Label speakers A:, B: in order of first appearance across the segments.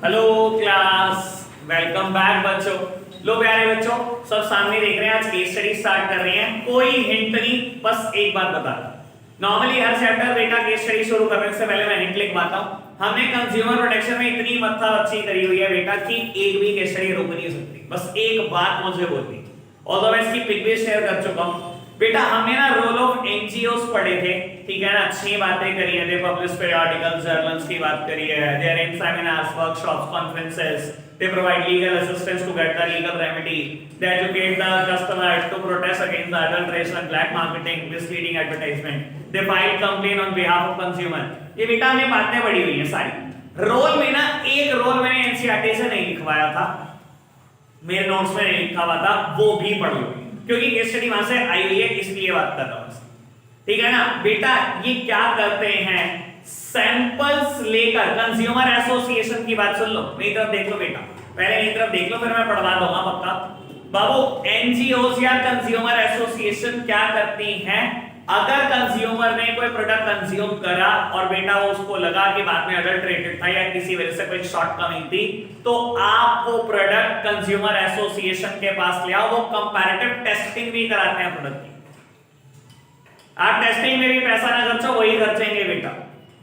A: Hello class, welcome back बच्चों। लो प्यारे बच्चों, सब सामने देख रहे हैं। आज केस स्टडी स्टार्ट कर रहे हैं। कोई हिंट नहीं, बस एक बात बता। नॉर्मली हर चैप्टर बेटा केस स्टडी शुरू करने से पहले मैं हिंट लिखवाता हूं। हमने कंज्यूमर प्रोटेक्शन में इतनी मत्था अच्छी करी हुई है बेटा कि एक भी केस स्टडी रुक नहीं सकती। बस एक बात मुझे बोलनी, ऑल्दो मैं इसकी पिक भी शेयर कर चुका हूं। बेटा हमने ना रोल ऑफ एनजीओस पढ़े थे, ठीक है ना। अच्छी बातें करी है, दे पब्लिश पीरियोडिकल्स, जर्नल्स की बात करी है, there in seminars, workshops, conferences, they provide legal assistance to get the legal remedy, they educate the customer to protest against the adulteration, black marketing, misleading advertisement, they file complaint on behalf of consumer. ये बेटा हमने बातें पढ़ी हुई है सारी। Role में ना एक रोल मैंने एनसीईआरटी से नहीं लिखवाया था, मेरे नोट्स में नहीं लिखा हुआ था, वो भी पढ़ लो क्योंकि केस स्टडी वहां से आई हुई है, इसलिए बात कर रहा हूं। ठीक है ना बेटा। ये क्या करते हैं, सैंपल्स लेकर कंज्यूमर एसोसिएशन की बात सुन लो, मेरी तरफ देख लो बेटा, पहले मेरी तरफ देख लो फिर मैं पढ़वा दूंगा पक्का। बाबू एनजीओस या कंज्यूमर एसोसिएशन क्या करती हैं, अगर कंज्यूमर ने कोई प्रोडक्ट कंज्यूम करा और बेटा वो उसको लगा कि बाद में अडल्ट्रेटेड था या किसी वजह से कोई शॉर्टकमिंग थी, तो आप वो प्रोडक्ट कंज्यूमर एसोसिएशन के पास ले आओ। वो कंपैरेटिव टेस्टिंग भी कराते हैं प्रोडक्ट की। आप टेस्टिंग में भी पैसा ना खर्चो, वही खर्चेंगे बेटा।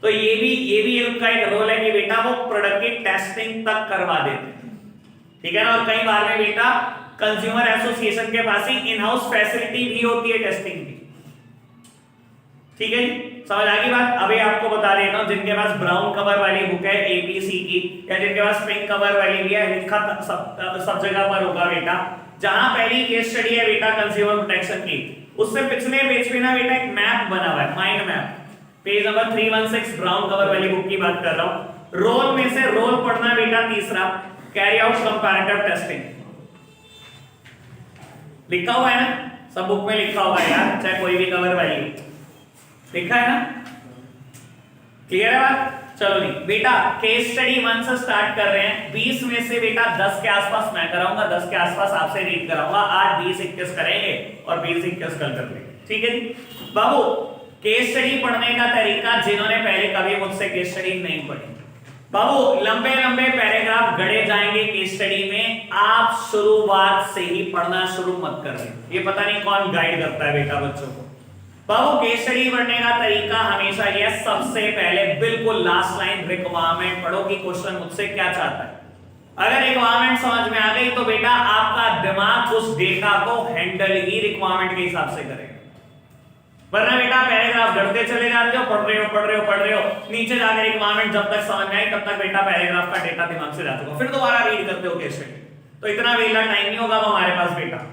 A: तो ये भी उनका एक रोल है कि बेटा वो प्रोडक्ट की टेस्टिंग तक करवा देते हैं। ठीक है ना। और कई बार में बेटा कंज्यूमर एसोसिएशन के पास ही इन हाउस फैसिलिटी भी होती है टेस्टिंग की। ठीक है जी, समझ आ गई बात। अभी आपको बता देता हूं, जिनके पास ब्राउन कवर वाली बुक है एबीसी की, या जिनके पास पिंक कवर वाली भी है, लिखा सब जगह पर होगा बेटा। जहां पहली केस स्टडी है बेटा कंज्यूमर प्रोटेक्शन की, उससे पिछले पेज पे ना बेटा एक मैप बना हुआ है, mind map, page number 316, brown cover वाली बुक की बात कर रहा हूं। रोल में से रोल पढ़ना बेटा तीसरा, कैरी आउट कंपैरेटिव टेस्टिंग। लिखा हुआ है ना, सब बुक में लिखा हुआ है यार, चाहे कोई भी कवर वाली लिखा है ना। क्लियर है बात। चलो नहीं बेटा, केस स्टडी 1 से स्टार्ट कर रहे हैं। 20 में से बेटा 10 के आसपास मैं कराऊंगा, 10 के आसपास आपसे रीड कराऊंगा। आज 20-21 करेंगे और 20-21 कल कर लेंगे। ठीक है जी बाबू। केस स्टडी पढ़ने का तरीका, जिन्होंने पहले कभी मुझसे केस स्टडी नहीं पढ़ी, बाबू लंबे लंबे पैराग्राफ गढ़े जाएंगे केस स्टडी में, आप शुरुआत से ही पढ़ना शुरू मत करें। ये पता नहीं कौन गाइड करता है बेटा बच्चों को। बाबू केस स्टडी पढ़ने का तरीका हमेशा ये, सबसे पहले बिल्कुल लास्ट लाइन रिक्वायरमेंट पढ़ो कि क्वेश्चन मुझसे क्या चाहता है। अगर रिक्वायरमेंट समझ में आ गई तो बेटा आपका दिमाग उस डेटा को हैंडल ही रिक्वायरमेंट के हिसाब से करेगा। वरना बेटा पैराग्राफ गढ़ते चले जाते हो, पढ़ रहे हो, नीचे जाकर रिक्वायरमेंट जब तक समझ में आई तब तक बेटा पैराग्राफ का डेटा दिमाग से जा चुका, फिर दोबारा रीड करते हो केस स्टडी। तो इतना वेला टाइम नहीं होगा हमारे पास बेटा।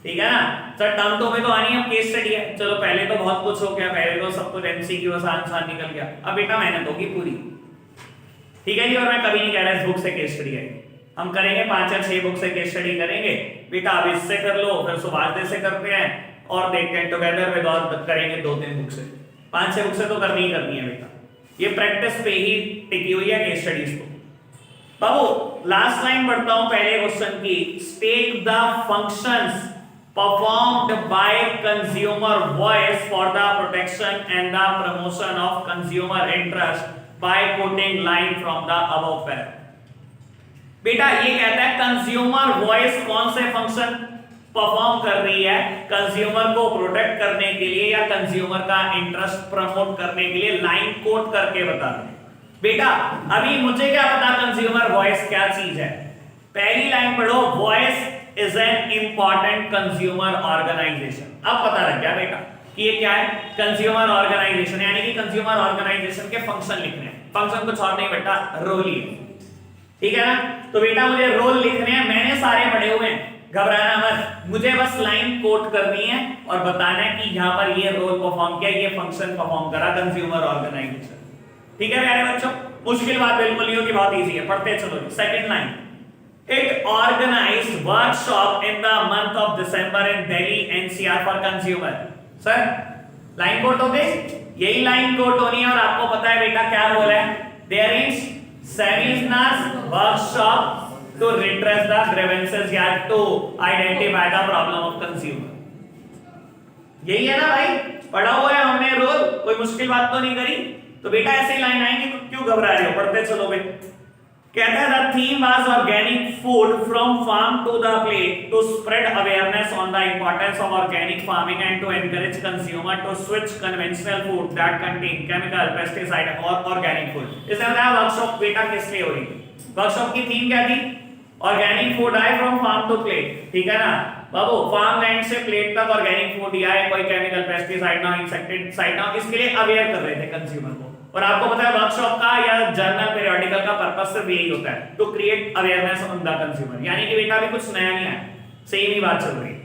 A: ठीक है ना सर, टर्म तो में तो आनी है, केस स्टडी है। चलो पहले तो बहुत कुछ हो गया, पहले तो सब कुछ एमसीक्यू आसान निकल गया, अब बेटा मेहनत होगी पूरी। ठीक है जी। और मैं कभी नहीं कह रहा इस बुक से केस स्टडी आएगी, हम करेंगे 5 या 6 बुक से केस स्टडी करेंगे बेटा। अब इससे कर लो, फिर सुभाष से करते हैं और देखते हैं टुगेदर विद और करेंगे 2-3 बुक से। 5-6 बुक से तो करनी ही करनी है बेटा, ये प्रैक्टिस पे ही टिकी हुई है केस स्टडीज को। बाबू लास्ट लाइन पढ़ता हूं पहले क्वेश्चन की, state the functions performed by consumer voice for the protection and the promotion of consumer interest by quoting line from the above paragraph। बेटा ये कहता है कंज्यूमर वॉइस कौन से फंक्शन परफॉर्म कर रही है, कंज्यूमर को प्रोटेक्ट करने के लिए या कंज्यूमर का इंटरेस्ट प्रमोट करने के लिए, लाइन कोट करके बता दे बेटा। अभी मुझे क्या पता कंज्यूमर वॉइस क्या चीज है, पहली लाइन पढ़ो, voice is an important consumer organization। अब पता लग गया बेटा कि ये क्या है, कंज्यूमर ऑर्गेनाइजेशन, यानी कि कंज्यूमर ऑर्गेनाइजेशन के फंक्शन लिखने हैं। फंक्शन कुछ और नहीं बेटा, रोल ही है। ठीक है ना। तो बेटा मुझे रोल लिखने हैं, मैंने सारे पढ़े हुए हैं, घबराना मत, मुझे बस लाइन कोट करनी है और बताना है कि यहां पर ये रोल परफॉर्म किया, ये फंक्शन परफॉर्म करा कंज्यूमर ऑर्गेनाइजेशन। ठीक है प्यारे बच्चों, मुश्किल बात बिल्कुल नहीं होगी, बहुत इजी है, पढ़ते चलो। Second line, It organized workshop in the month of December in Delhi NCR for consumer। Sir line कोट हो गई, यही लाइन कोट होनी है। और आपको पता है बेटा क्या रोल है, there is seminars workshop to redress the grievances या to identify the problem of consumer। यही है ना भाई, पढ़ा हुआ है हमने रोल, कोई मुश्किल बात तो नहीं करी। तो बेटा ऐसे ही लाइन आएंगी तो क्यों घबरा रहे हो, पढ़ते चलो भाई। कहता है the theme was organic food from farm to the plate to spread awareness on the importance of organic farming and to encourage consumer to switch conventional food that contain chemical pesticide और organic food. इसने बताया workshop बेटा किस लिए हो रही थी, workshop की थीम क्या थी, ऑर्गेनिक फूड आए फ्रॉम फार्म टू प्लेट, ठीक है ना बाबू, फार्म लैंड से प्लेट तक ऑर्गेनिक फूड दिया है, कोई केमिकल पेस्टिसाइड ना, इंसेक्टिसाइड ना, इसके लिए अवेयर कर रहे थे कंज्यूमर को। और आपको पता है वर्कशॉप का या जर्नल पीरियोडिकल का पर्पस सिर्फ यही होता है, to create awareness on the consumer, यानी कि बेटा भी कुछ नया नहीं है, सेम ही बात चल रही है।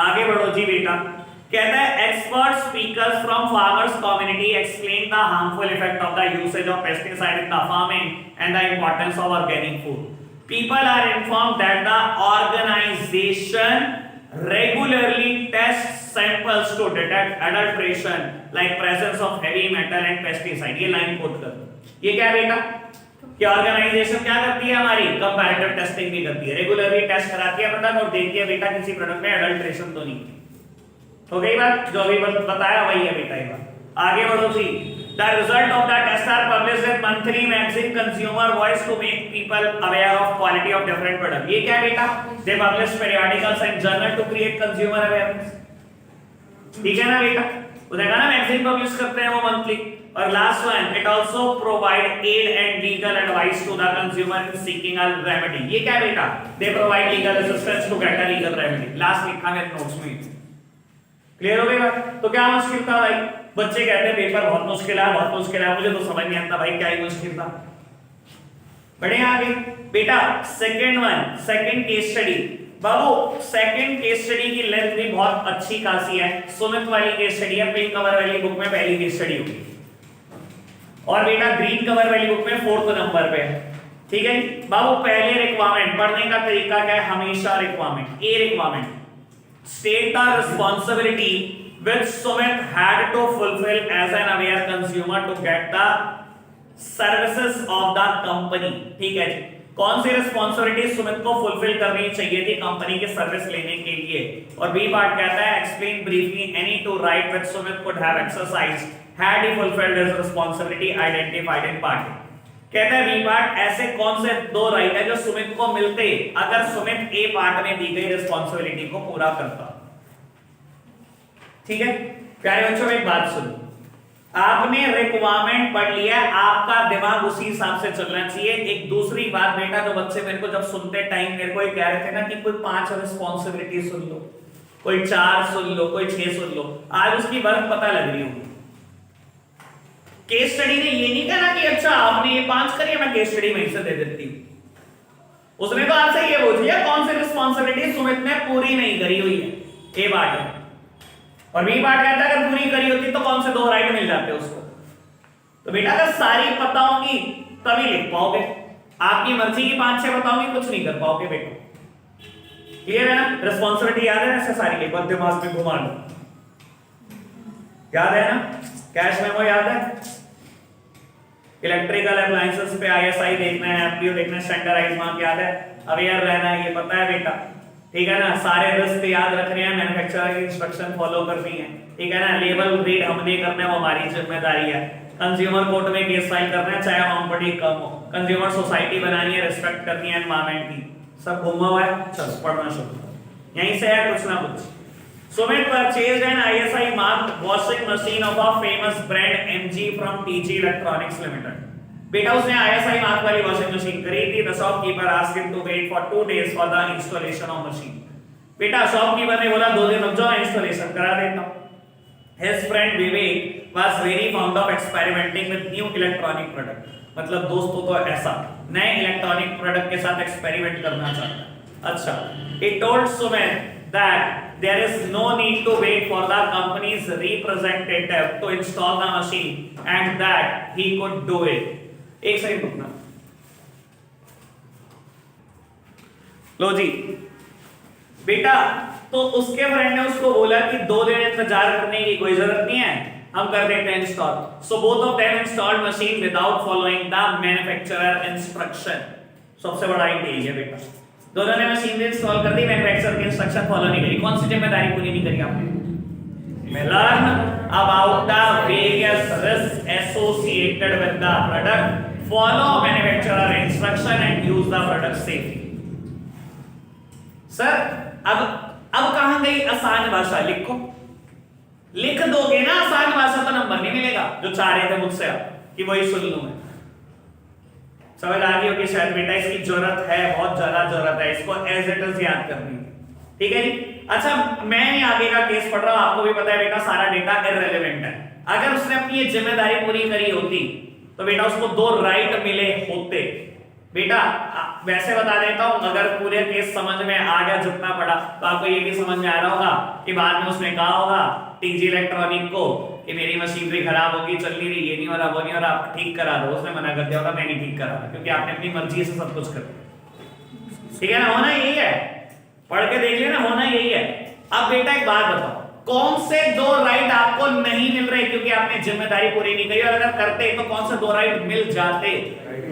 A: आगे बढ़ो जी बेटा, कहता है expert speakers from farmers community explain the harmful effect of the usage of pesticide in the farming and the importance of organic food. People are informed that the organization regularly tests samples to detect adulteration like presence of heavy metal and pesticide। ये line coat कर दो, ये क्या बेटा कि organisation क्या करती है हमारी, कंपैरेटिव टेस्टिंग भी करती है, रेगुलरली टेस्ट कराती है प्रोडक्ट और देखती है बेटा किसी प्रोडक्ट में एडल्ट्रेशन तो नहीं हो गई बात, जो अभी बताया वही है बेटा ये बात। आगे बढ़ो जी, the result of the test are published in monthly magazine Consumer Voice to make people aware of quality of different product। ये क्या है बेटा, they publish periodicals and journal to create consumer awareness, ठीक है ना बेटा, उसने कहा ना मैगजीन पब्लिश करते हैं वो मंथली। और last one, it also provide aid and legal advice to the consumer in seeking a remedy। ये क्या है बेटा, they provide legal assistance to get a legal remedy। Last लिखा मेरे नोट्स में, क्लियर हो गई बात। तो क्या मुश्किल था भाई, बच्चे कहते हैं पेपर बहुत मुश्किल है, बहुत मुश्किल है, मुझे तो समझ नहीं आता भाई क्या ही मुश्किल था। बढ़े आगे बेटा, सेकंड केस स्टडी बाबू, सेकंड केस स्टडी की लेंथ भी बहुत अच्छी खासी है, सुमित वाली केस स्टडी है, पिंक कवर वाली बुक में पहली केस स्टडी होगी और बेटा ग्रीन कवर वाली बुक में 4th नंबर पे है, ठीक है बाबू। पहले रिक्वायरमेंट पढ़ने का तरीका क्या है, हमेशा requirement, A requirement state the responsibility which Sumit had to fulfill as an aware consumer to get the services of the company। ठीक है जी, कौन सी रिस्पॉन्सिबिलिटी सुमित को फुलफिल करनी चाहिए थी कंपनी की सर्विस लेने के लिए। और बी पार्ट कहता है explain briefly any two right which Sumit could have exercised had he fulfilled his responsibility identified in part. कहता है बी पार्ट ऐसे कौन से 2 राइट है जो सुमित को मिलते अगर सुमित ए पार्ट में दी गई रिस्पॉन्सिबिलिटी को पूरा करता, ठीक है प्यारे बच्चों। एक बात सुनो, आपने रिक्वायरमेंट पढ़ लिया, आपका दिमाग उसी हिसाब से चलना चाहिए। एक दूसरी बात बेटा, जो बच्चे मेरे को जब सुनते टाइम मेरे को ये कह रहे थे ना कि कोई 5 रिस्पॉन्सिबिलिटी सुन लो, कोई 4 सुन लो, कोई 6 सुन लो, आज उसकी वर्क पता लग रही होगी। केस स्टडी ने ये नहीं कहा कि अच्छा आपने ये 5 करी है, मैं केस स्टडी में से दे देती हूं। उसने तो आपसे ये पूछ लिया कौन सी रिस्पॉन्सिबिलिटी सुमित ने पूरी नहीं करी हुई है, ए बात है। और बी पार्ट कहता है अगर पूरी करी होती तो कौन से 2 राइट मिल जाते उसको। तो बेटा अगर सारी पता होगी तभी लिख पाओगे, आपकी मर्जी की 5-6 बताओगे कुछ नहीं कर पाओगे बेटा, क्लियर है ना। रिस्पॉन्सिबिलिटी याद है ऐसे सारी एक बार दिमाग में घुमा लो, याद है ना, कैश मेमो याद है, इलेक्ट्रिकल अप्लायंसेस पे आईएसआई देखना है, एफपीओ देखना है, स्टैंडर्डाइज मार्क याद है, अवेयर रहना है, ये पता है बेटा, ठीक है ना। सारे रिस्क याद रखने हैं, मैन्युफैक्चरर की इंस्ट्रक्शन फॉलो करनी है, ठीक है ना। लेबल रीड हमने करना है, वो हमारी जिम्मेदारी है। कंज्यूमर कोर्ट में केस फाइल करना है चाहे अमाउंट बड़ी कम हो, कंज्यूमर सोसाइटी बनानी है, रिस्पेक्ट करनी है एनवायरनमेंट की, सब घूमा हुआ है। चलो पढ़ना शुरू, यहीं से है कुछ ना कुछ। Sumit purchased an ISI marked washing machine of a famous brand MG from TG Electronics Limited। बेटा उसने ISI मार्क वाली वॉशिंग मशीन खरीदी थी। The shopkeeper asked him to wait for 2 days for the installation of machine। बेटा shopkeeper ने बोला 2 दिन रुक जाओ, इंस्टॉलेशन करा देता हूं। His friend Vivek was very fond of experimenting with new electronic product। मतलब दोस्तों तो ऐसा नए इलेक्ट्रॉनिक प्रोडक्ट के साथ एक्सपेरिमेंट करना चाहता है। अच्छा, he told Sumit that there is no need to wait for the company's representative to install the machine and that he could do it। एक सेकंड रुकना, लो जी बेटा, तो उसके फ्रेंड ने उसको बोला कि 2 दिन इंतजार करने की कोई जरूरत नहीं है, हम कर देते हैं install. So both of them installed machine without following the manufacturer instruction. सबसे बड़ा यही है बेटा, दोनों ने मशीन इंस्टॉल कर दी, मैन्युफैक्चरर की इंस्ट्रक्शन फॉलो नहीं करी। कौन सी जिम्मेदारी पूरी नहीं करी आपने? Learn about the various risk associated with the product, follow manufacturer instruction and use the product safely. Sir अब कहां गई आसान भाषा? लिखो, लिख दोगे ना आसान भाषा तो नंबर नहीं मिलेगा, जो चाह रहे थे मुझसे आप कि वही सुन लूं मैं। समझ आ गई होगी शायद बेटा, इसकी जरूरत है, बहुत ज्यादा जरूरत है, इसको एज इट इज याद करनी है, ठीक है जी। अच्छा, मैं नहीं आगे का केस पढ़ रहा हूं, आपको भी पता है बेटा सारा डेटा इररिलेवेंट है। अगर उसने अपनी ये जिम्मेदारी पूरी करी होती तो बेटा उसको 2 राइट मिले होते। बेटा वैसे बता देता हूं, अगर पूरे केस समझ में आ गया जितना पड़ा तो आपको ये भी समझ में आ रहा होगा कि बाद में उसने कहा होगा टीजी इलेक्ट्रॉनिक को कि मेरी मशीनरी खराब होगी, चल नहीं रही, ये नहीं हो रहा, वो नहीं हो रहा, आप ठीक करा दो। उसने मना कर दिया होगा मैं नहीं ठीक करा रहा, क्योंकि आपने अपनी मर्जी से सब कुछ कर दिया। ठीक है ना, होना यही है, पढ़ के देख लेना, होना यही है। अब बेटा एक बात बताओ, कौन से 2 राइट आपको नहीं मिल रहे क्योंकि आपने जिम्मेदारी पूरी नहीं करी, और अगर करते तो कौन से 2 राइट मिल जाते?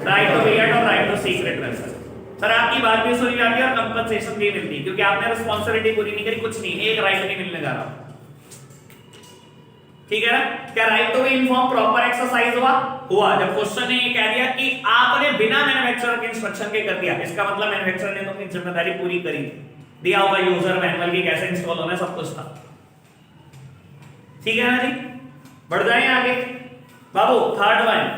A: राइट टू बियर्ड और right to seek redressal. Sir आपकी बात भी सुनी जाती है और कंपनसेशन भी मिलती, क्योंकि आपने रिस्पांसिबिलिटी पूरी नहीं करी, कुछ नहीं, एक राइट नहीं मिलने जा रहा। ठीक है ना? क्या right to be inform proper exercise हुआ जब क्वेश्चन ने ये कह दिया कि आपने बिना मैन्युफैक्चरर के इंस्ट्रक्शन के कर दिया, इसका मतलब मैन्युफैक्चरर ने तो अपनी जिम्मेदारी पूरी करी, दिया होगा यूजर मैनुअल की कैसे इंस्टॉल होना है, सब कुछ था। ठीक है ना जी, बढ़ जाए आगे बाबू। थर्ड वन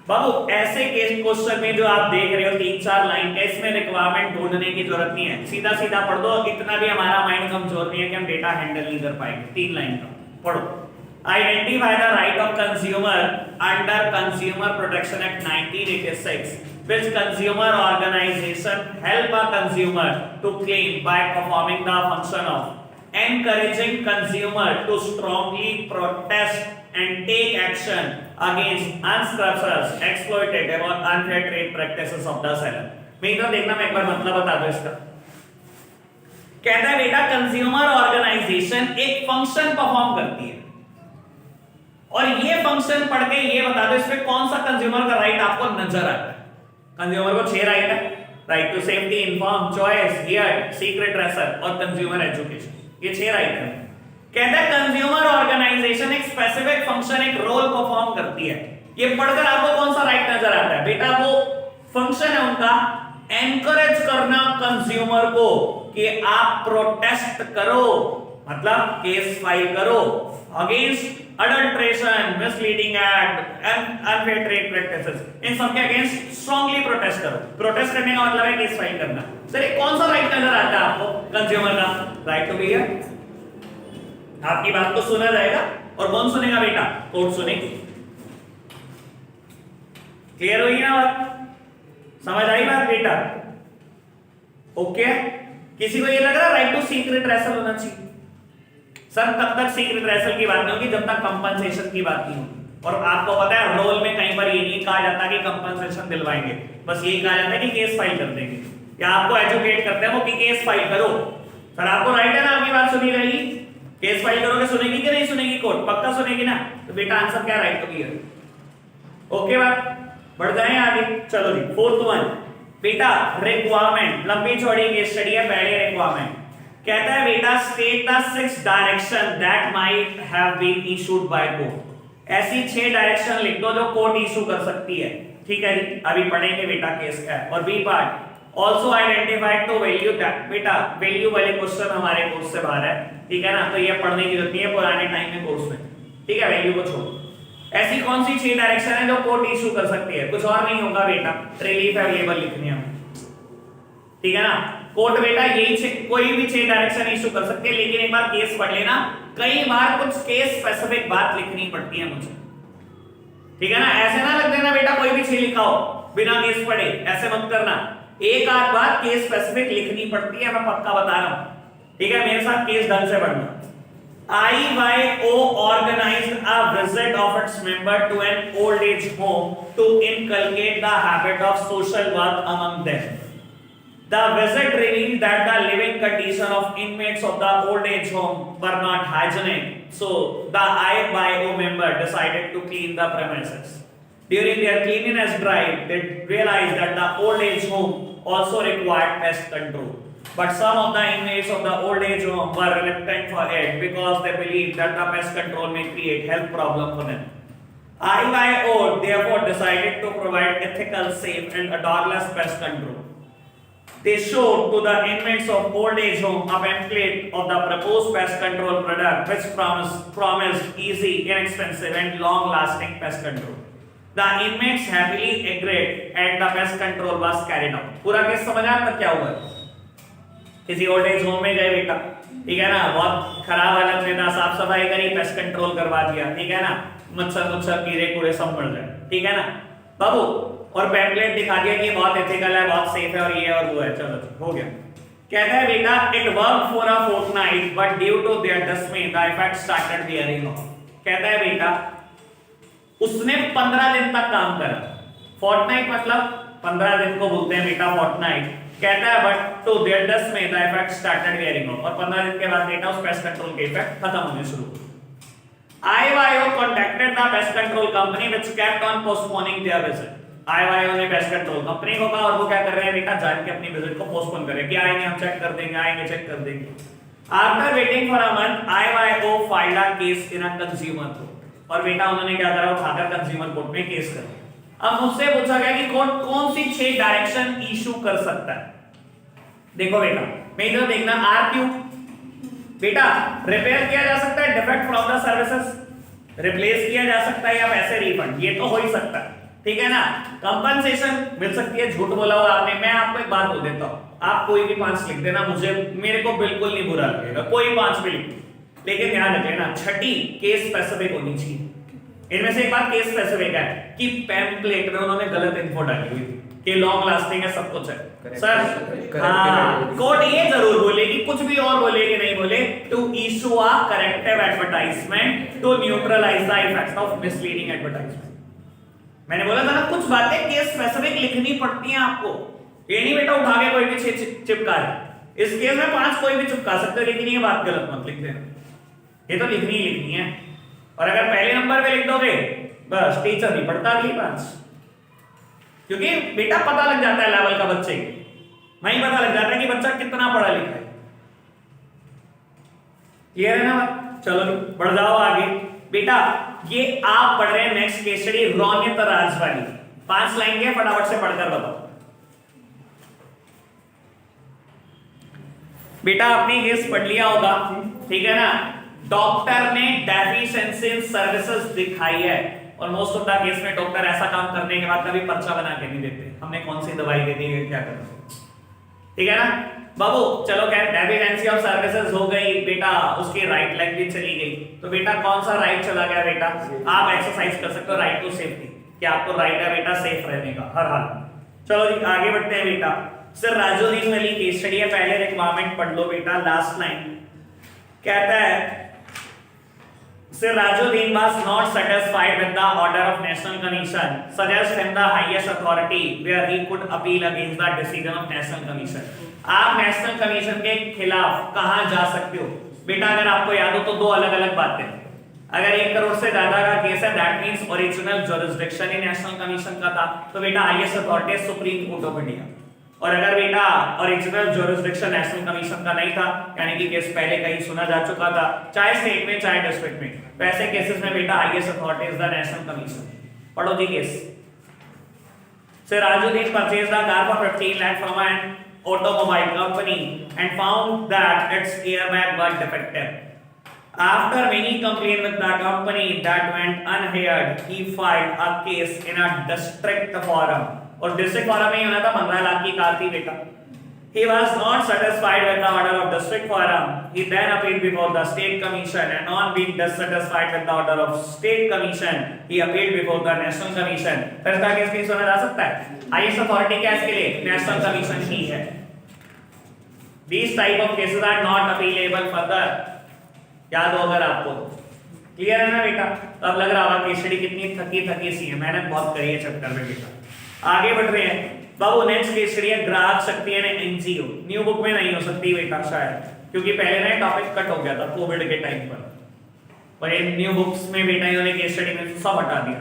A: बाबू, ऐसे केस क्वेश्चन में जो आप देख रहे हो 3-4 लाइन का, इसमें रिक्वायरमेंट ढूंढने की जरूरत नहीं है, सीधा सीधा पढ़ दो, इतना भी हमारा माइंड कमजोर नहीं है कि हम डेटा हैंडल नहीं कर पाएंगे। 3 लाइन का पढ़ो। Identify the right of consumer under consumer protection act 1986 which consumer organization help a consumer to claim by performing the function of encouraging consumer to strongly protest and take action against unscrupulous, exploitative or unfair trade practices of the seller। मैं इधर देखना, मैं एक बार मतलब बता दूं इसका। कहता है बेटा कंज्यूमर ऑर्गेनाइजेशन एक फंक्शन परफॉर्म करती है, और ये फंक्शन पढ़ के ये बता दो इसमें कौन सा कंज्यूमर का राइट आपको नजर आता है। कंज्यूमर को 6 राइट है, right to safety, inform, choice, hear, seek redressal और कंज्यूमर एजुकेशन, ये 6 राइट है। कहता है कंज्यूमर ऑर्गेनाइजेशन एक स्पेसिफिक फंक्शन, एक रोल परफॉर्म करती है। ये पढ़कर आपको कौन सा राइट नजर आता है? बेटा वो फंक्शन है उनका एनकरेज करना कंज्यूमर को कि आप प्रोटेस्ट करो, मतलब केस फाइल करो against adulteration, misleading act and unfair trade practices, इन सब के अगेंस्ट स्ट्रांगली प्रोटेस्ट करो। प्रोटेस्ट करने का मतलब है केस फाइल करना। सर ये कौन सा राइट नजर आता है आपको कंज्यूमर का? Right to be hear. आपकी बात तो सुना जाएगा, और कौन सुनेगा बेटा? कोर्ट सुनेगी। क्लियर हुई ना बात? समझ आई बात बेटा? ओके, किसी को ये लग रहा है राइट टू सीक्रेट रेसल होना चाहिए? सर तब तक सीक्रेट रेसल की बात नहीं होगी जब तक कंपनसेशन की बात नहीं होगी। और आपको पता है रोल में कई बार ये नहीं कहा जाता कि कंपनसेशन दिलवाएंगे, बस यही कहा जाता है कि केस फाइल कर देंगे, या आपको एजुकेट करते हैं वो कि केस फाइल करो। सर आपको राइट है ना, आपकी बात सुनी रहेगी, केस फाइल करोगे, सुनेगी कि नहीं सुनेगी कोर्ट? पक्का सुनेगी ना। तो बेटा आंसर क्या? Right to here. ओके बात, बढ़ जाए आगे। चलो जी, 4th वन बेटा रिक्वायरमेंट, लंबी चौड़ी केस स्टडी है। पहले रिक्वायरमेंट कहता है बेटा state the 6 direction that might have been issued by court. ऐसी 6 डायरेक्शन लिख दो जो कोर्ट इशू कर सकती है। ठीक है जी, अभी पढ़ेंगे बेटा केस का। और B part also identified to value that, बेटा वैल्यू वाले क्वेश्चन हमारे कोर्स से बाहर है, ठीक है ना, तो ये पढ़ने की जरूरत नहीं है पुराने टाइम में कोर्स में। ठीक है, वैल्यू को छोड़ो। ऐसी कौन सी 6 डायरेक्शन है जो कोर्ट इशू कर सकती है? कुछ और नहीं होगा बेटा, रिलीफ अवेलेबल लिखनी है, ठीक है ना। कोर्ट बेटा यही कोई भी 6 डायरेक्शन इशू कर सकती है, लेकिन एक बार केस पढ़ लेना, कई बार कुछ केस स्पेसिफिक बात लिखनी पड़ती है मुझे, ठीक है ना। ऐसे ना लग देना बेटा कोई भी 6 लिखा हो बिना केस पढ़े, ऐसे मत करना। एक आध बात केस स्पेसिफिक लिखनी पड़ती है, मैं पक्का बता रहा हूं, ठीक है। मेरे साथ केस ढंग से पढ़ना। IYO organized a visit of its member to an old age home to inculcate the habit of social work among them. The visit revealed that the living condition of inmates of the old age home were not hygienic, so the IYO member decided to clean the premises. During their cleanliness drive, they realized that the old age home also required pest control. But some of the inmates of the old age home were reluctant for it because they believed that the pest control may create health problem for them. IYO therefore decided to provide ethical, safe and odorless pest control. They showed to the inmates of old age home a pamphlet of the proposed pest control product which promised easy, inexpensive and long-lasting pest control. The inmates happily agreed and the pest control was carried out. पूरा case समझ आया तब क्या हुआ? किसी old age home में गए बेटा, ठीक है ना, बहुत खराब हालत में था, साफ सफाई करी, पेस्ट कंट्रोल करवा दिया, ठीक है ना, मच्छर कीड़े कूड़े सब मर गए, ठीक है ना बाबू, और पैम्पलेट दिखा दिया कि बहुत एथिकल है, बहुत सेफ है और ये और वो है, चलो हो गया। कहता है बेटा it work for a fortnight but due to their dismay the effect started wearing off. कहता है बेटा उसने 15 दिन तक काम करा, फोर्टनाइट मतलब 15 दिन को बोलते हैं बेटा फोर्टनाइट। कहता है but to their dismay the effect started wearing off, और 15 दिन के बाद बेटा उस पेस्ट कंट्रोल के इफेक्ट खत्म होने शुरू हुए। IYO contacted the pest control company which kept on postponing their visit. IYO ने पेस्ट कंट्रोल कंपनी को कहा और वो क्या कर रहे हैं बेटा, जान के अपनी विजिट को पोस्टपोन कर रहे हैं कि आएंगे हम चेक कर देंगे, आएंगे चेक कर देंगे। After waiting for a month, IYO filed a case in a consumer court, और बेटा उन्होंने क्या करा, उठाकर कंज्यूमर कोर्ट में केस कर। अब मुझसे पूछा गया कि कोर्ट कौन सी 6 डायरेक्शन इशू कर सकता है। देखो बेटा मैं इधर देखना, RQ बेटा रिपेयर किया जा सकता है, defect from the services replace किया जा सकता है, या पैसे रिफंड, ये तो हो ही सकता है, ठीक है ना। कंपनसेशन मिल सकती है, झूठ बोला हो आपने। मैं आपको एक बात बोल देता हूं, आप कोई भी 5 लिख देना, मुझे मेरे को बिल्कुल नहीं बुरा लगेगा, कोई 5 भी लिख, लेकिन ध्यान रखें ना, छठी केस स्पेसिफिक होनी चाहिए। इनमें से एक बात केस स्पेसिफिक है कि पैम्पलेट में उन्होंने गलत इंफो डाली हुई थी कि लॉन्ग लास्टिंग है, सब कुछ है सर। हाँ, कोर्ट ये जरूर बोलेगी, कुछ भी और बोलेगी नहीं बोले, to issue a corrective advertisement to neutralise the effects of misleading advertisement. मैंने बोला था ना कुछ बातें केस स्पेसिफिक लिखनी पड़ती हैं आपको, ये नहीं बेटा उठा के कोई भी चिपका है। इस केस में 5 कोई भी चिपका सकते हो, लेकिन ये बात गलत मत लिख देना, ये तो लिखनी ही लिखनी है। और अगर पहले नंबर पे लिख दोगे बस टीचर नहीं पढ़ता अगली 5, क्योंकि बेटा पता लग जाता है लेवल का बच्चे के, वहीं पता लग जाता है कि बच्चा कितना पढ़ा लिखा है। क्लियर है ना? चलो बढ़ जाओ आगे बेटा। ये आप पढ़ रहे हैं नेक्स्ट केस स्टडी रोनित राज वाली, 5 लाइन के फटाफट से पढ़कर बताओ बेटा। आपने केस पढ़ लिया होगा, ठीक है ना। डॉक्टर ने डेफिशिएंसी इन सर्विसेज दिखाई है, और मोस्ट ऑफ द केस में डॉक्टर ऐसा काम करने के बाद कभी पर्चा बना के नहीं देते, हमने कौन सी दवाई दे दी है क्या करना, ठीक है ना बाबू। चलो खैर डेफिशिएंसी ऑफ सर्विसेज हो गई बेटा, उसकी राइट लेग भी चली गई, तो बेटा कौन सा राइट चला गया बेटा, आप एक्सरसाइज कर सकते हो राइट टू सेफ्टी, कि आपको राइट है बेटा सेफ रहने का हर हाल। चलो जी आगे बढ़ते हैं बेटा। सर राजोदीन वाली केस स्टडी है, पहले रिक्वायरमेंट पढ़ लो बेटा, लास्ट लाइन कहता है Sir Rajuddin was not satisfied with the order of National Commission, suggest him the highest authority where he could appeal against the decision of National Commission. आप national commission के खिलाफ कहां जा सकते हो बेटा? अगर आपको याद हो तो 2 अलग अलग बातें, अगर 1 करोड़ से ज्यादा का केस है that means original jurisdiction he national commission का था, तो बेटा highest authority supreme court of India. और अगर बेटा ओरिजिनल जुरिसडिक्शन नेशनल कमीशन का नहीं था, यानी कि केस पहले कहीं सुना जा चुका था, चाहे स्टेट में चाहे डिस्ट्रिक्ट में, तो ऐसे केसेस में बेटा highest authority is the national commission. पढ़ो जी case. Sir Rajudin purchased a car for 15 lakh from an automobile company and found that its airbag was defective. After many complaints with the company that went unheard, he filed a case in a district forum. और district forum में होना था, 15 लाख की car थी बेटा। He was not satisfied with the order of district forum. He then appealed before the state commission, and on being dissatisfied with the order of state commission, he appealed before the national commission. फिर इसका case भी सुना जा सकता है। Highest authority क्या इसके लिए? नेशनल कमीशन ही है। These type of cases are not appealable further. याद हो अगर आपको, क्लियर है ना बेटा? तो अब लग रहा होगा केस स्टडी कितनी थकी सी है, मैंने बहुत करी है चैप्टर में बेटा। आगे बढ़ रहे हैं बाबू। नेक्स्ट केस स्टडी है ग्राहक शक्ति यानी एनजीओ। न्यू बुक में नहीं हो सकती बेटा शायद, क्योंकि पहले ना टॉपिक कट हो गया था कोविड के टाइम पर, और ये न्यू बुक्स में बेटा इन्होंने केस स्टडी में सब हटा दिया,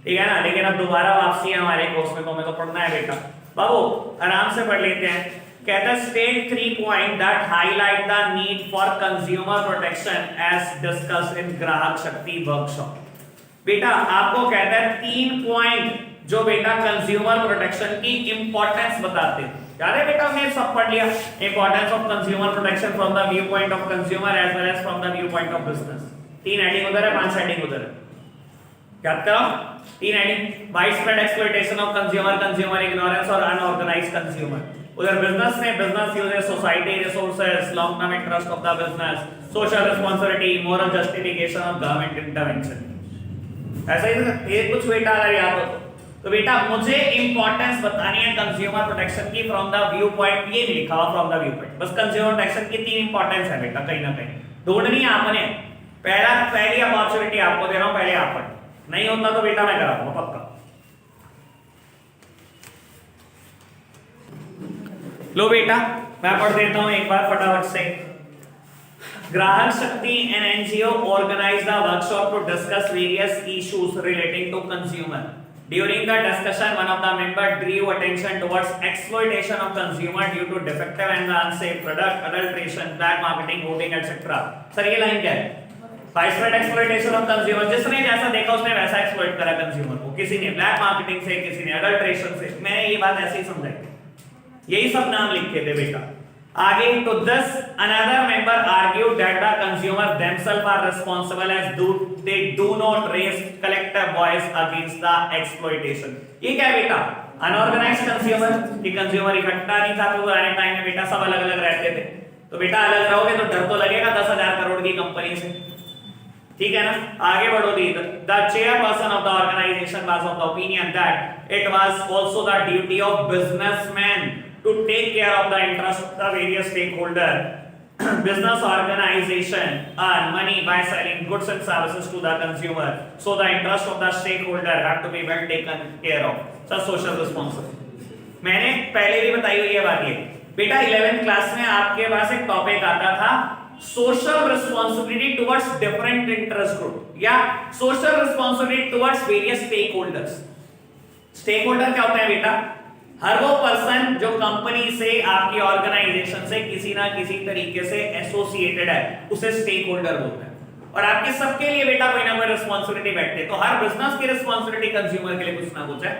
A: ठीक है ना। लेकिन अब दोबारा वापसी है हमारे कोर्स में, तो हमें तो पढ़ना है बेटा। बाबू आराम से पढ़ लेते हैं। कहता है state 3 point that highlight the need for consumer protection as discussed in Grahak Shakti workshop. बेटा आपको कहता है 3 पॉइंट जो बेटा कंज्यूमर प्रोटेक्शन की इंपॉर्टेंस बताते हैं। याद है बेटा हमने सब पढ़ लिया, importance of consumer protection from the view point of consumer as well as from the view point of business. 3 heading उधर है, 5 हेडिंग उधर है, याद करो 3 heading. Wide spread exploitation of consumer, consumer ignorance और अनऑर्गेनाइज्ड कंज्यूमर। उधर business में business uses society resources, long term interest of the business, social responsibility, moral justification of government intervention. ऐसा ही ये कुछ बेटा अगर याद हो तो बेटा मुझे इंपॉर्टेंस बतानी है कंज्यूमर प्रोटेक्शन की फ्रॉम द व्यू पॉइंट, ये नहीं लिखा हुआ फ्रॉम द व्यू पॉइंट, बस कंज्यूमर प्रोटेक्शन की 3 इंपॉर्टेंस है बेटा, कहीं ना कहीं ढूंढनी है आपने। पहली अपॉर्चुनिटी आपको दे रहा हूं, पहले आप पढ़, नहीं होता तो बेटा मैं कराऊंगा पक्का। लो बेटा मैं पढ़ देता हूं एक बार फटाफट से। Grahak Shakti an NGO organise the workshop to discuss various issues relating to consumer. During the discussion, one of the members drew attention towards exploitation of consumer due to defective and unsafe product, adulteration, black marketing, hoarding, etc. Sir ये line क्या है? Widespread exploitation of consumer, जिसने जैसा देखा उसने वैसा exploit करा consumer को, किसी ने ब्लैक मार्केटिंग से, किसी ने अडल्ट्रेशन से। मैंने ये बात ऐसे ही समझाई, यही सब नाम लिखे थे बेटा। आगे to this another member argued that the consumer themselves are responsible as they do not raise collective voice against the exploitation। ये क्या है बेटा? अनऑर्गेनाइज्ड कंज्यूमर, कि कंज्यूमर इकट्ठा नहीं था तो पुराने टाइम में बेटा सब अलग अलग रहते थे, तो बेटा अलग रहोगे तो डर तो लगेगा 10,000 करोड़ की कंपनी से, ठीक है ना। आगे बढ़ो the the chairperson of the organisation was of the opinion that it was also the duty of businessman to take care of the interest of the various stakeholder। Business organization earn money by selling goods and services to the consumer, so the interest of the stakeholder have to be well taken care of। So social responsibility मैंने पहले भी बताई हुई है बात। ये बेटा 11th class में आपके पास एक टॉपिक आता था social responsibility towards different interest group या social responsibility towards various stake holders. Stake holder क्या होता है बेटा? हर वो पर्सन जो कंपनी से, आपकी ऑर्गेनाइजेशन से किसी ना किसी तरीके से एसोसिएटेड है, उसे स्टेक होल्डर बोलते हैं। और आपके सबके लिए बेटा कोई ना कोई रिस्पांसिबिलिटी बैठती है, तो हर बिजनेस की रिस्पांसिबिलिटी कंज्यूमर के लिए कुछ ना कुछ है,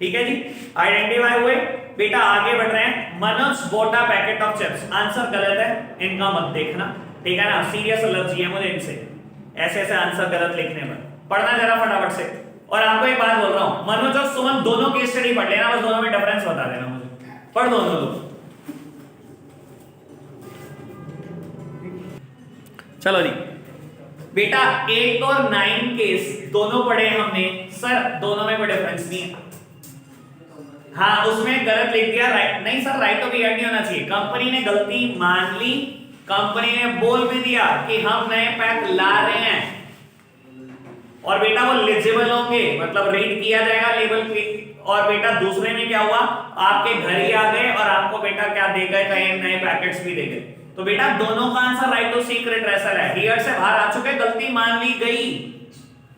A: ठीक है जी। आइडेंटिफाई हुए बेटा, आगे बढ़ रहे हैं। Manoj bought a packet of chips, answer गलत है, इनका मत देखना, ठीक है ना, सीरियस एलर्जी है मुझे इनसे, ऐसे ऐसे आंसर गलत लिखने में। पढ़ना जरा फटाफट से। और आपको एक बात बोल रहा हूं, मनोज और सुमन दोनों केस स्टडी पढ़ लेना, बस दोनों में डिफरेंस बता देना मुझे, पढ़ दोनों लोग। चलो जी बेटा 8 और 9 केस दोनों पढ़े हमने, सर दोनों में कोई डिफरेंस नहीं है। हाँ उसमें गलत लिख दिया, राइट नहीं सर, राइट तो भी नहीं होना चाहिए। कंपनी ने गलती मान ली, कंपनी ने बोल भी दिया कि हम नए पैक ला रहे हैं, और बेटा वो एलिजिबल होंगे, मतलब रीड किया जाएगा लेबल पे। और बेटा दूसरे में क्या हुआ, आपके घर ही आ गए और आपको बेटा क्या दे गए, कई नए पैकेट्स भी दे गए। तो बेटा दोनों का answer right to seek redressal है, हियर से बाहर आ चुके, गलती मान ली गई,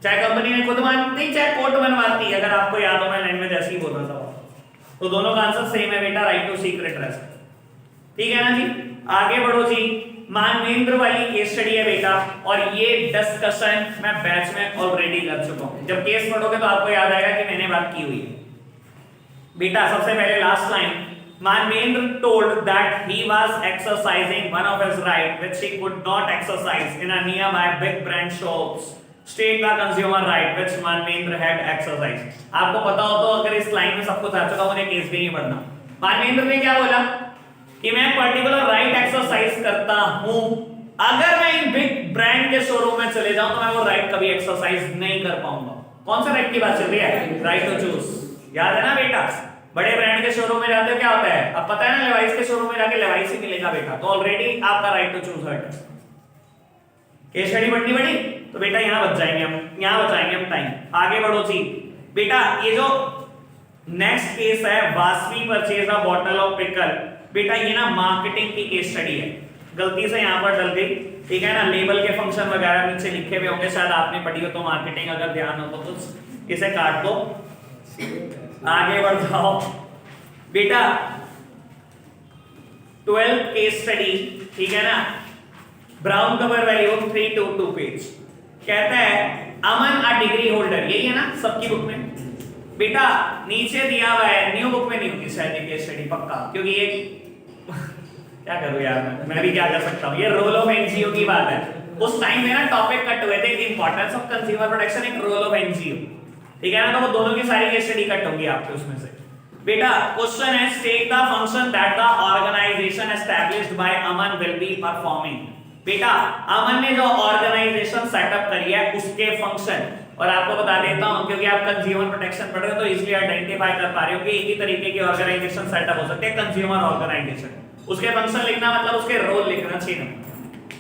A: चाहे कंपनी ने खुद मानती चाहे कोर्ट मनवाती, अगर आपको याद हो मैं लैंग्वेज ऐसे ही बोल रहा था। तो दोनों का आंसर सेम है बेटा, राइट टू सीक रिट्रेसल, ठीक है ना जी। आगे बढ़ो जी, मानवेंद्र वाली केस स्टडी है बेटा, और ये डिस्कशन मैं बैच में ऑलरेडी कर चुका हूं। जब केस पढ़ोगे तो आपको याद आएगा कि मैंने बात की हुई है बेटा। सबसे पहले last line, Manvendra told that he was exercising one of his right which he could not exercise in a nearby big brand shops, state the consumer right which Manvendra had exercised। आपको पता हो तो अगर इस लाइन में सब कुछ आ चुका मुझे केस भी नहीं पढ़ना। मानवेंद्र ने क्या बोला कि मैं पर्टिकुलर राइट एक्सरसाइज करता हूं, अगर मैं इन बिग ब्रांड के शोरूम में चले जाऊं तो मैं वो राइट कभी एक्सरसाइज नहीं कर पाऊंगा। कौन सा राइट की बात चल रही है? राइट टू चूज, याद है ना बेटा। बड़े ब्रांड के शोरूम में जाते हो क्या होता है, अब पता है ना, लेवाइस के शोरूम में जाके लेवाइस ही मिलेगा बेटा, तो ऑलरेडी आपका राइट टू चूज हट। केस स्टडी बढ़नी पड़ी तो बेटा यहां बच जाएंगे हम, यहां बचाएंगे हम टाइम। आगे बढ़ो जी बेटा, ये जो नेक्स्ट केस है, Vasavi purchase a bottle of pickle, बेटा ये ना मार्केटिंग की केस स्टडी है, गलती से यहां पर डल गई, ठीक है ना। लेबल के फंक्शन वगैरह नीचे लिखे हुए होंगे, शायद आपने पढ़ी हो तो मार्केटिंग, अगर ध्यान हो तो इसे काट दो। आगे बढ़ जाओ बेटा, 12 केस स्टडी, ठीक है ना। ब्राउन कवर वैल्यू 322 पेज, कहता है अमन अ डिग्री होल्डर, यही है ना सबकी बुक में बेटा, नीचे दिया हुआ है, न्यू बुक में नहीं होगी शायद ये केस स्टडी पक्का, क्योंकि ये क्या करूं यार, मैं भी क्या कर सकता हूं, ये रोल ऑफ एनजीओ की बात है। उस टाइम में ना टॉपिक कट हुए थे, इंपॉर्टेंस ऑफ कंज्यूमर प्रोटेक्शन, एक रोल ऑफ एनजीओ, ठीक है ना, तो वो दोनों की सारी केस स्टडी कट होगी आपके उसमें से। बेटा क्वेश्चन है state the function that the organisation established by Aman will be performing. बेटा अमन ने जो ऑर्गेनाइजेशन सेटअप करी है उसके फंक्शन, और आपको बता देता हूं क्योंकि आप कंज्यूमर प्रोटेक्शन पढ़ रहे हो तो इजीली आइडेंटिफाई कर पा रहे हो कि एक ही तरीके की ऑर्गेनाइजेशन सेटअप हो सकते हैं, कंज्यूमर ऑर्गेनाइजेशन, उसके फंक्शन लिखना मतलब उसके रोल लिखना चाहिए,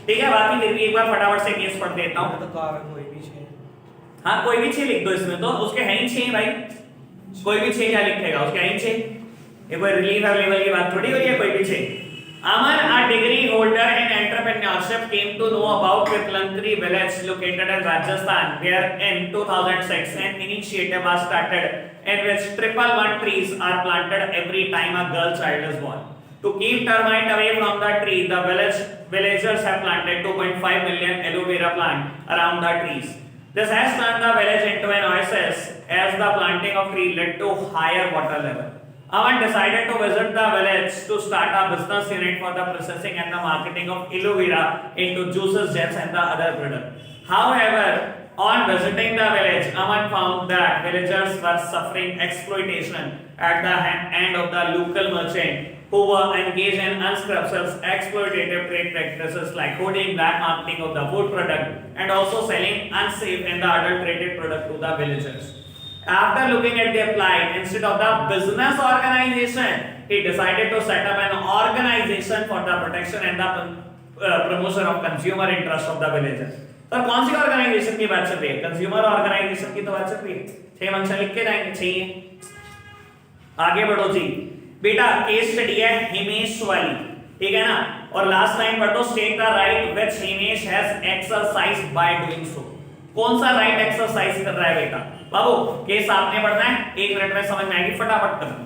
A: ठीक है। बाकी फिर भी एक बार फटाफट से केस पढ़ देता हूं,
B: तो कोई भी छे,
A: हां कोई भी 6 लिख दो इसमें, तो उसके हैं ही 6 भाई, कोई भी 6 क्या लिखेगा, उसके हैं ही 6, ये कोई रिलीफ अवेलेबल की बात थोड़ी हो रही है, कोई भी 6। Aman, a degree holder in entrepreneurship, came to know about Pitlankri village located in Rajasthan, where in 2006 an initiative was started in which 111 trees are planted every time a girl child is born. To keep termite away from the tree, the villagers have planted 2.5 million aloe vera plant around the trees. This has turned the village into an oasis as the planting of tree led to higher water level. Aman decided to visit the village to start a business unit for the processing and the marketing of aloe vera into juices, jams and the other products. However, on visiting the village, Aman found that villagers were suffering exploitation at the hand of the local merchant who were engaged in unscrupulous exploitative trade practices like hoarding, black marketing of the food product and also selling unsafe and the adulterated product to the villagers. After looking at the plight, instead of the business organization, he decided to set up an organization for the protection and the promotion of consumer interest of the villagers. तो कौन सी organisation की बात चल रही है, consumer organisation की तो बात चल रही है। 6 फंक्शन लिख के जाएंगे, चाहिए आगे बढ़ो जी। बेटा केस स्टडी है हिमेश वाली, ठीक है ना, और लास्ट लाइन पढ़ो, state the right which Himesh has exercised by doing so. कौन सा राइट एक्सरसाइज कर रहा है बेटा बाबू, केस आपने पढ़ना है, 1 मिनट में समझ में आएगी, फटाफट करना।